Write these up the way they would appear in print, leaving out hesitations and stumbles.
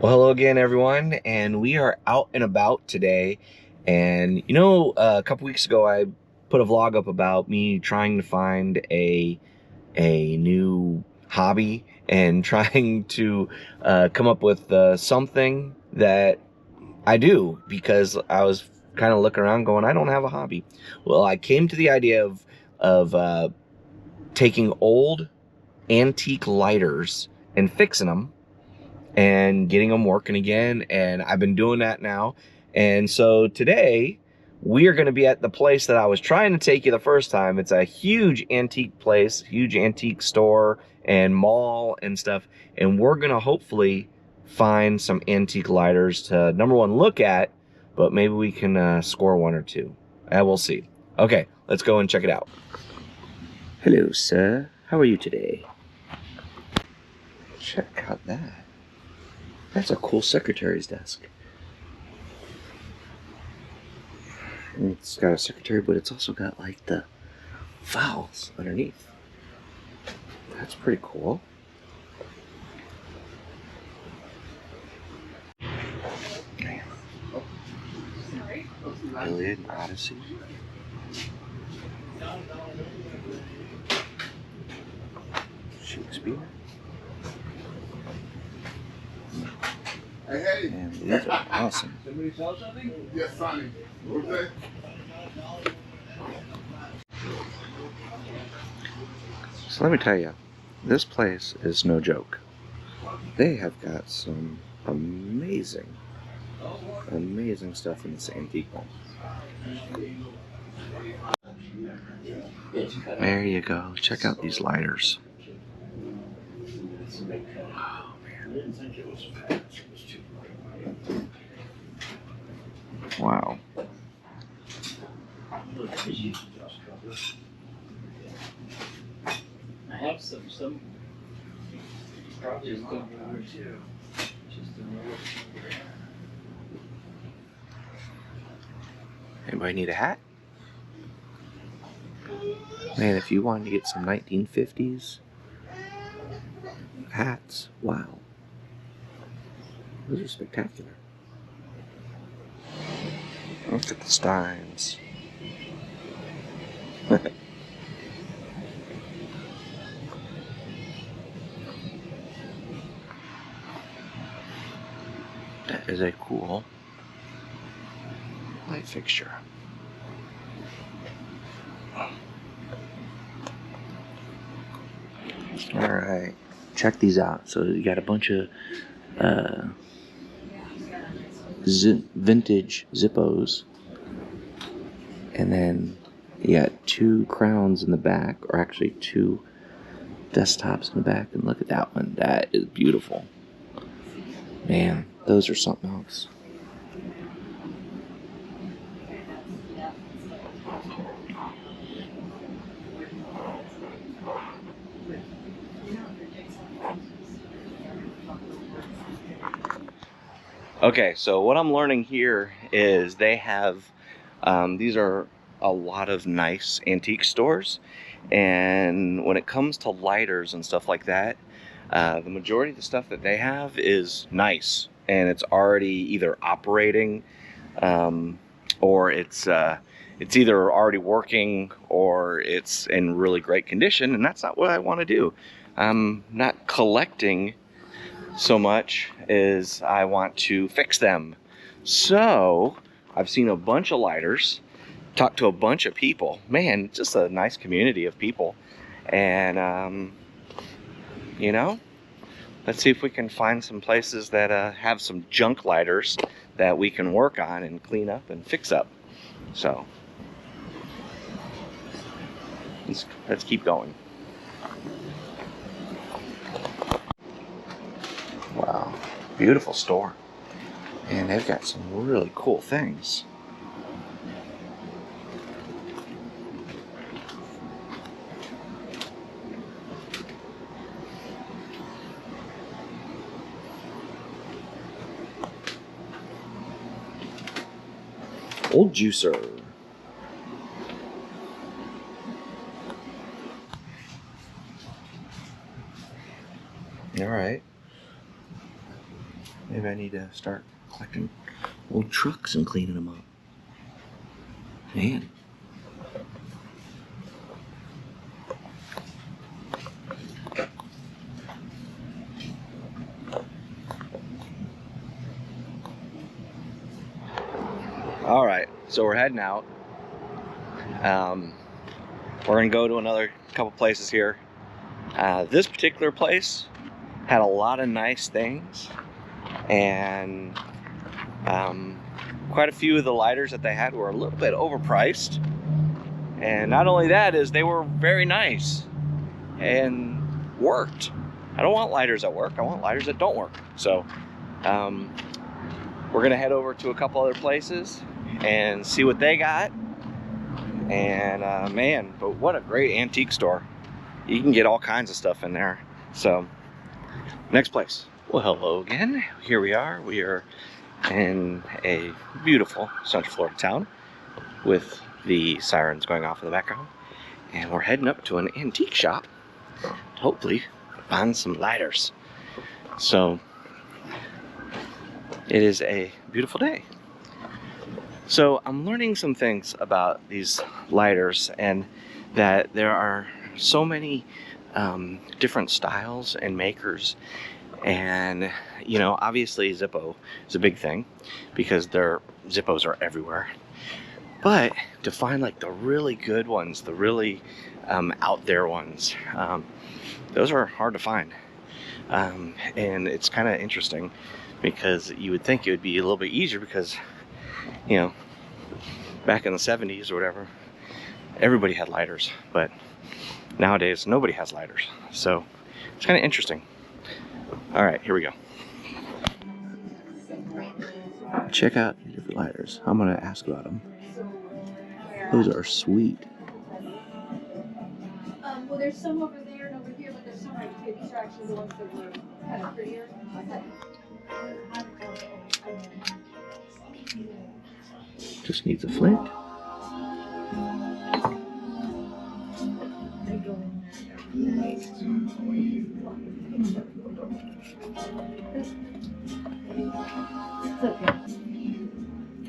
Well, hello again, everyone, and we are out and about today. And a couple weeks ago, I put a vlog up about me trying to find a new hobby and trying to come up with something that I do, because I was kind of looking around, going, I don't have a hobby. Well, I came to the idea of taking old antique lighters and fixing them and getting them working again, and I've been doing that now. And so today we are going to be at the place that I was trying to take you the first time. It's a huge antique place, huge antique store and mall and stuff, and we're going to hopefully find some antique lighters to, number one, look at, but maybe we can score one or two. We'll see. Okay, let's go and check it out. Hello, sir. How are you today? Check out that. That's a cool secretary's desk. It's got a secretary, but it's also got like the files underneath. That's pretty cool. Iliad and Odyssey. Shakespeare. Hey. And these are awesome. Somebody sell something? Yes, Sonny. Okay. So let me tell you, this place is no joke. They have got some amazing stuff in this antique one. There you go. Check out these lighters. Oh, man. Wow. I have some probably just don't know too. Just don't know. Anybody need a hat? Man, if you wanted to get some 1950s hats, wow. Those are spectacular. Look at the Steins. That is a cool light fixture. Alright, check these out. So you got a bunch of vintage Zippos, and then you got two crowns in the back, or actually two desktops in the back. And look at that one. That is beautiful. Man, those are something else. Okay, so what I'm learning here is they have, these are a lot of nice antique stores, and when it comes to lighters and stuff like that, the majority of the stuff that they have is nice, and it's already either operating, or it's either already working, or it's in really great condition, and that's not what I want to do. I'm not collecting so much as I want to fix them. So I've seen a bunch of lighters, talked to a bunch of people. Man, just a nice community of people. And let's see if we can find some places that have some junk lighters that we can work on and clean up and fix up. So let's keep going. Wow, beautiful store. And they've got some really cool things. Old juicer. All right. Maybe I need to start collecting old trucks and cleaning them up. Man. All right, so we're heading out. We're gonna go to another couple places here. This particular place had a lot of nice things, and quite a few of the lighters that they had were a little bit overpriced. And not only that, is they were very nice and worked. I don't want lighters that work, I want lighters that don't work. So we're gonna head over to a couple other places and see what they got. And man, but what a great antique store. You can get all kinds of stuff in there. So next place. Well, hello again. Here we are. We are in a beautiful Central Florida town with the sirens going off in the background. And we're heading up to an antique shop to hopefully find some lighters. So it is a beautiful day. So I'm learning some things about these lighters, and that there are so many different styles and makers. And you know, obviously Zippo is a big thing because Zippos are everywhere. But to find like the really good ones, the really out there ones, those are hard to find. And it's kind of interesting because you would think it would be a little bit easier because, you know, back in the 70s or whatever, everybody had lighters, but nowadays nobody has lighters. So it's kind of interesting. All right, here we go. Check out the different lighters. I'm gonna ask about them. Those are sweet. Well, there's some over there and over here, but there's some right here. These are actually the ones that were kind of prettier. Just needs a flint.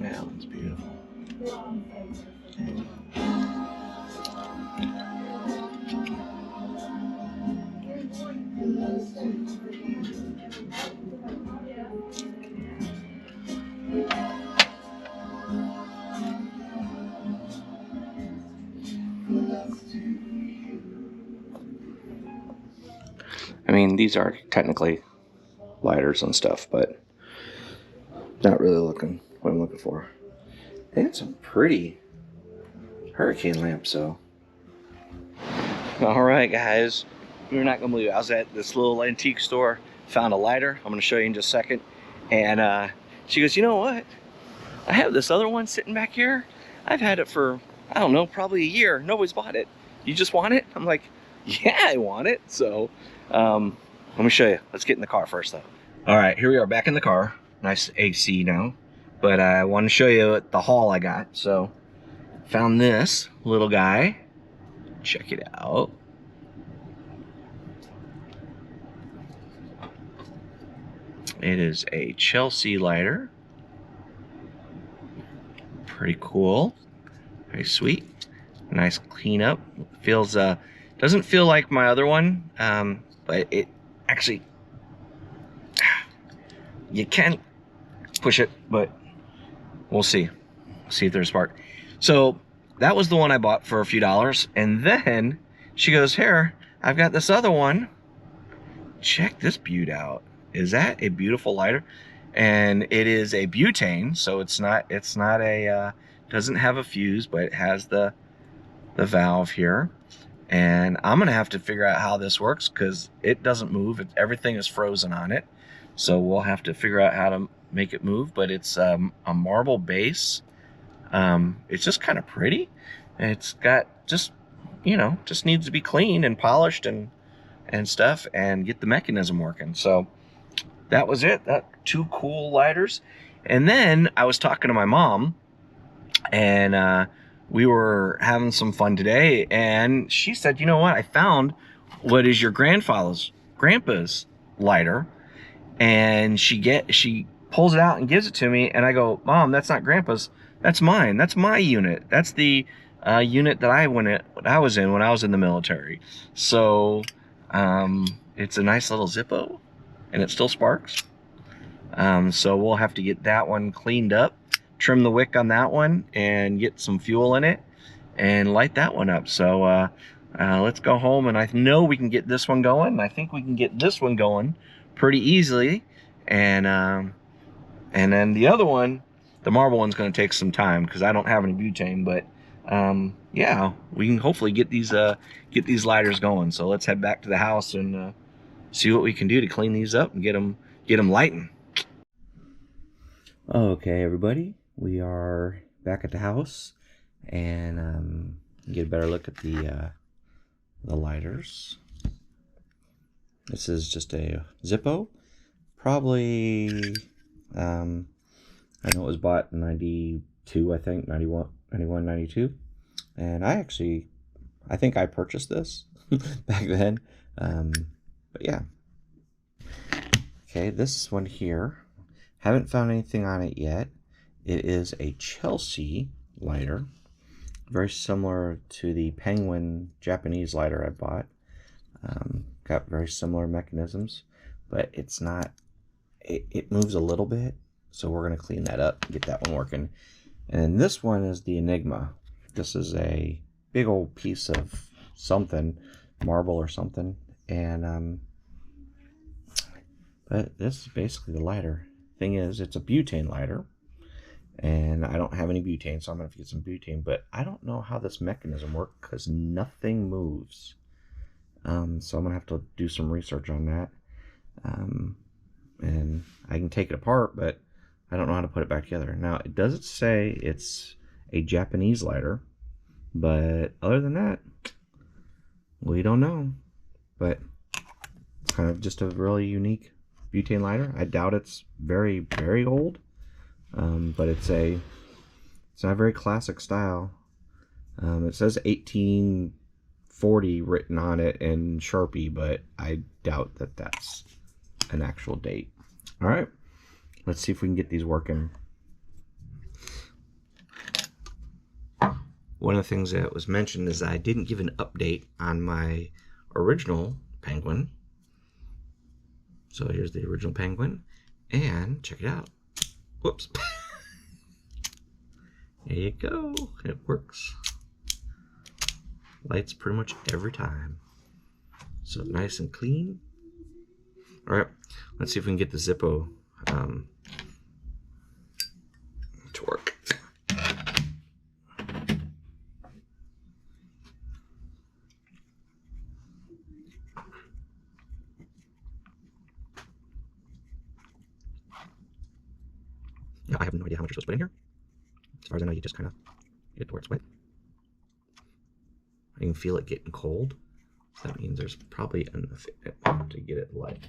That one's beautiful. I mean, these are technically lighters and stuff, but not really looking what I'm looking for. They had some pretty hurricane lamps, though. All right, guys, you're not gonna believe it. I was at this little antique store, found a lighter. I'm gonna show you in just a second. And she goes, you know what? I have this other one sitting back here. I've had it for, I don't know, probably a year. Nobody's bought it. You just want it? I'm like, yeah, I want it. So let me show you. Let's get in the car first, though. All right, here we are back in the car. Nice AC now. But I want to show you the haul I got. So found this little guy. Check it out. It is a Chelsea lighter. Pretty cool. Very sweet. Nice cleanup. Feels doesn't feel like my other one, but it actually, you can push it, but we'll see. See if there's a spark. So that was the one I bought for a few dollars, and then she goes, here, I've got this other one. Check this beaut out. Is that a beautiful lighter? And it is a butane, so it's not a doesn't have a fuse, but it has the valve here. And I'm gonna have to figure out how this works because it doesn't move. Everything is frozen on it, so we'll have to figure out how to make it move. But it's a marble base. It's just kind of pretty. It's got just, you know, just needs to be cleaned and polished and stuff, and get the mechanism working. So that was it. That two cool lighters. And then I was talking to my mom, and we were having some fun today, and she said, you know what, I found what is your grandpa's lighter, And she pulls it out and gives it to me, and I go, Mom, that's not Grandpa's, that's mine, that's my unit, that's the unit that I was in when I was in the military. So it's a nice little Zippo, and it still sparks. So we'll have to get that one cleaned up, trim the wick on that one, and get some fuel in it and light that one up. So let's go home, and I know we can get this one going. I think we can get this one going pretty easily, and then the other one, the marble one's going to take some time because I don't have any butane. But yeah, we can hopefully get these lighters going. So let's head back to the house and see what we can do to clean these up and get them lighting. Okay, everybody, we are back at the house, and get a better look at the lighters. This is just a Zippo, probably. I know it was bought in 92, I think 91, 92, and I think I purchased this back then. But yeah. Okay, this one here, haven't found anything on it yet. It is a Chelsea lighter, very similar to the Penguin Japanese lighter I bought. Got very similar mechanisms, but it's not, it moves a little bit, so we're going to clean that up and get that one working. And then this one is the Enigma. This is a big old piece of something, marble or something, and but this is basically the lighter. Thing is, it's a butane lighter, and I don't have any butane, so I'm going to get some butane, but I don't know how this mechanism works because nothing moves. So I'm going to have to do some research on that. And I can take it apart, but I don't know how to put it back together. Now, it doesn't say it's a Japanese lighter, but other than that, we don't know. But it's kind of just a really unique butane lighter. I doubt it's very, very old, but it's not a very classic style. It says 1840 written on it in Sharpie, but I doubt that that's an actual date. All right, let's see if we can get these working. One of the things that was mentioned is I didn't give an update on my original Penguin. So here's the original Penguin, and check it out. Whoops. There you go. It works. Lights pretty much every time. So nice and clean. All right, let's see if we can get the Zippo to work. Now, I have no idea how much you're supposed to put in here. As far as I know, you just kind of get it to where it's wet. I can feel it getting cold. So that means there's probably enough in it to get it light.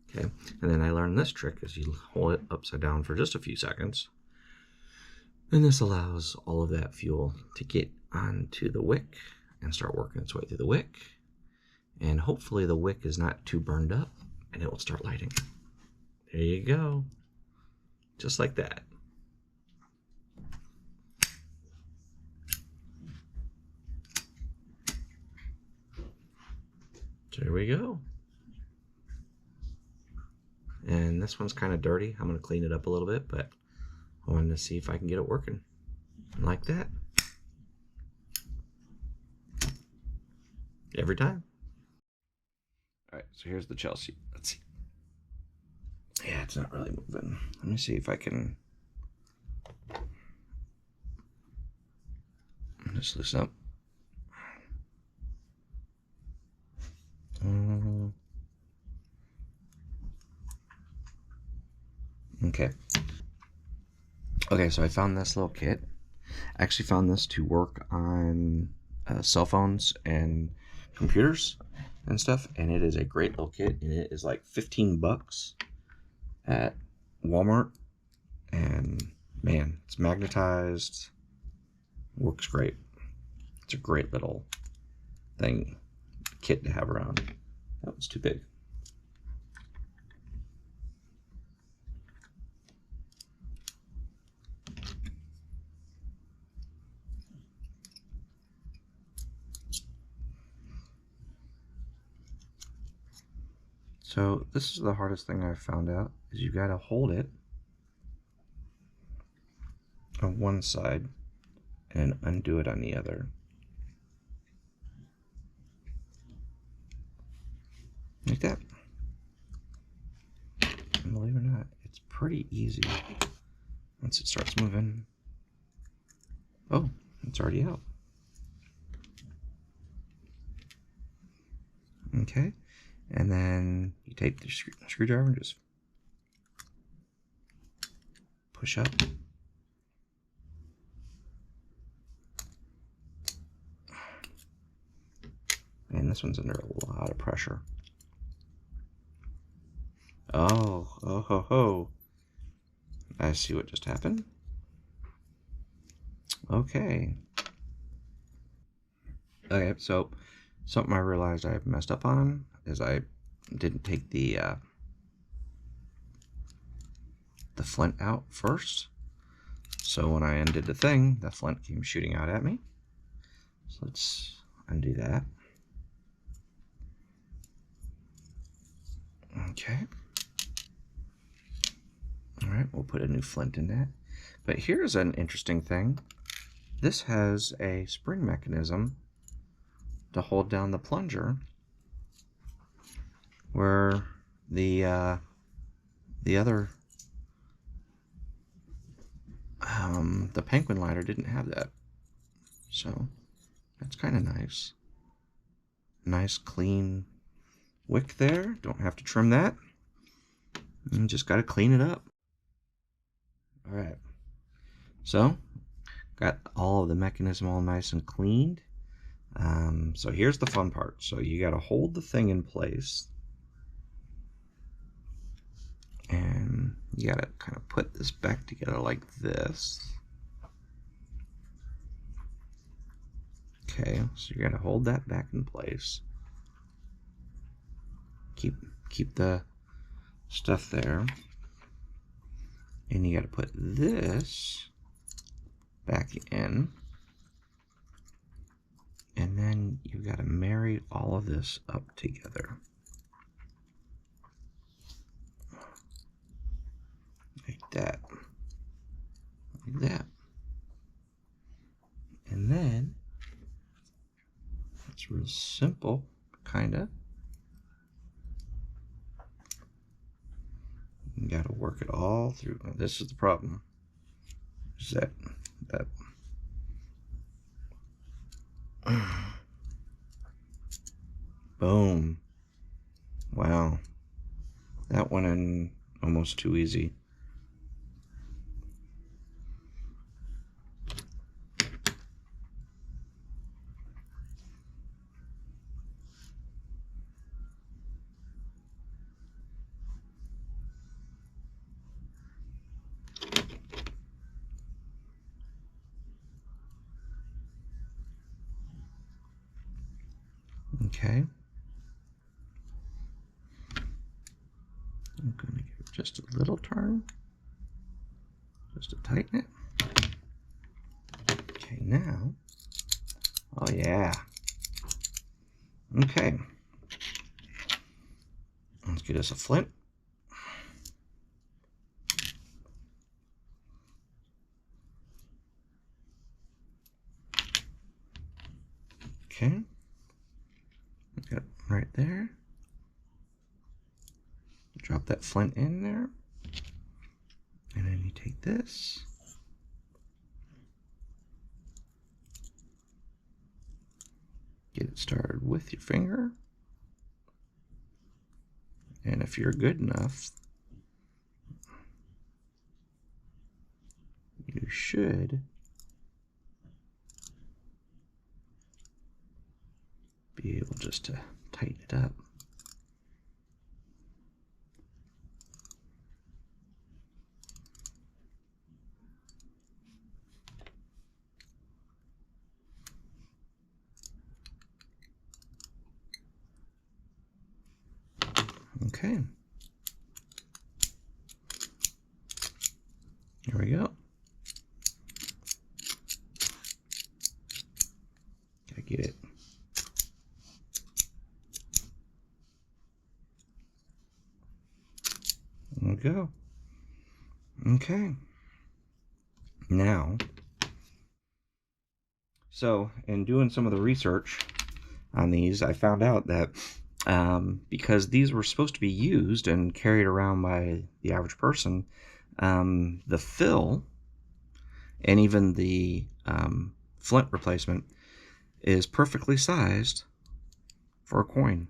Okay, and then I learned this trick is you hold it upside down for just a few seconds. And this allows all of that fuel to get onto the wick and start working its way through the wick. And hopefully the wick is not too burned up, and it will start lighting. There you go. Just like that. There we go. And this one's kind of dirty. I'm going to clean it up a little bit, but I wanted to see if I can get it working. Like that. Every time. All right, so here's the Chelsea. Let's see. Yeah, it's not really moving. Let me see if I can just loosen up. Okay. Okay, so I found this little kit. I actually found this to work on cell phones and computers and stuff, and it is a great little kit, and it is like $15 at Walmart, and man, it's magnetized, works great. It's a great little thing, kit to have around. That one's too big. So this is the hardest thing I've found out, is you gotta hold it on one side and undo it on the other. Like that. And believe it or not, it's pretty easy once it starts moving. Oh, it's already out. Okay, and then you take the screwdriver and just push up. And this one's under a lot of pressure. Oh, oh ho ho. I see what just happened. Okay. Okay, so something I realized I messed up on is I didn't take the flint out first. So when I undid the thing, the flint came shooting out at me. So let's undo that. Okay. All right, we'll put a new flint in that. But here's an interesting thing. This has a spring mechanism to hold down the plunger, where the other the Penguin lighter didn't have that. So that's kind of nice. Nice clean wick there. Don't have to trim that. You just got to clean it up. All right. So got all of the mechanism all nice and cleaned. So here's the fun part. So you got to hold the thing in place, and you got to kind of put this back together like this. Okay, so you're gonna hold that back in place. Keep the stuff there, and you got to put this back in, and then you got to marry all of this up together like that, like that, and then it's real simple, kinda. You got to work it all through. Now, this is the problem. Is that boom. Wow. That went in almost too easy. Okay. I'm going to give it just a little turn, just to tighten it. Okay, now, oh yeah. Okay. Let's get us a flint. Okay. Got it right there. Drop that flint in there. And then you take this. Get it started with your finger. And if you're good enough, you should be able just to tighten it up. Okay. Here we go. Gotta get it. There we go. Okay. Now, so in doing some of the research on these, I found out that because these were supposed to be used and carried around by the average person, the fill and even the flint replacement is perfectly sized for a coin.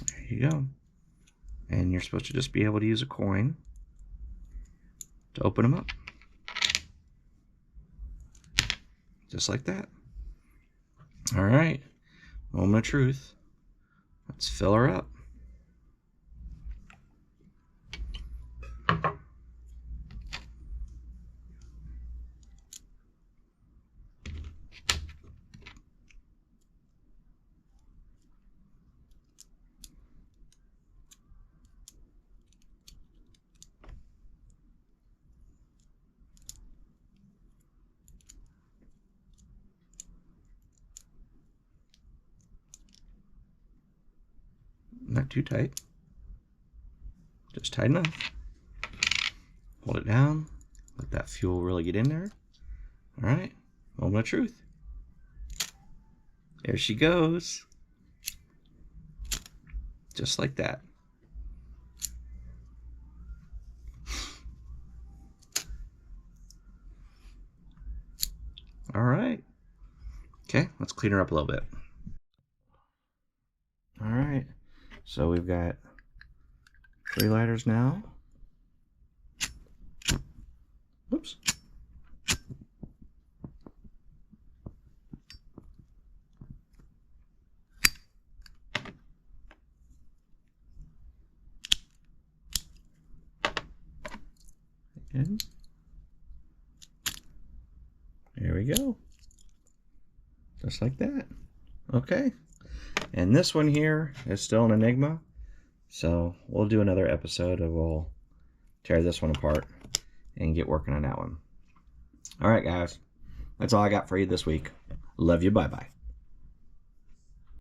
There you go. And you're supposed to just be able to use a coin to open them up. Just like that. All right. Moment of truth. Let's fill her up. Not too tight. Just tight enough. Hold it down. Let that fuel really get in there. All right. Moment of truth. There she goes. Just like that. All right. Okay, let's clean her up a little bit. All right. So we've got 3 lighters now. Oops. And there we go. Just like that. Okay. And this one here is still an enigma. So we'll do another episode and we'll tear this one apart and get working on that one. All right, guys. That's all I got for you this week. Love you. Bye-bye.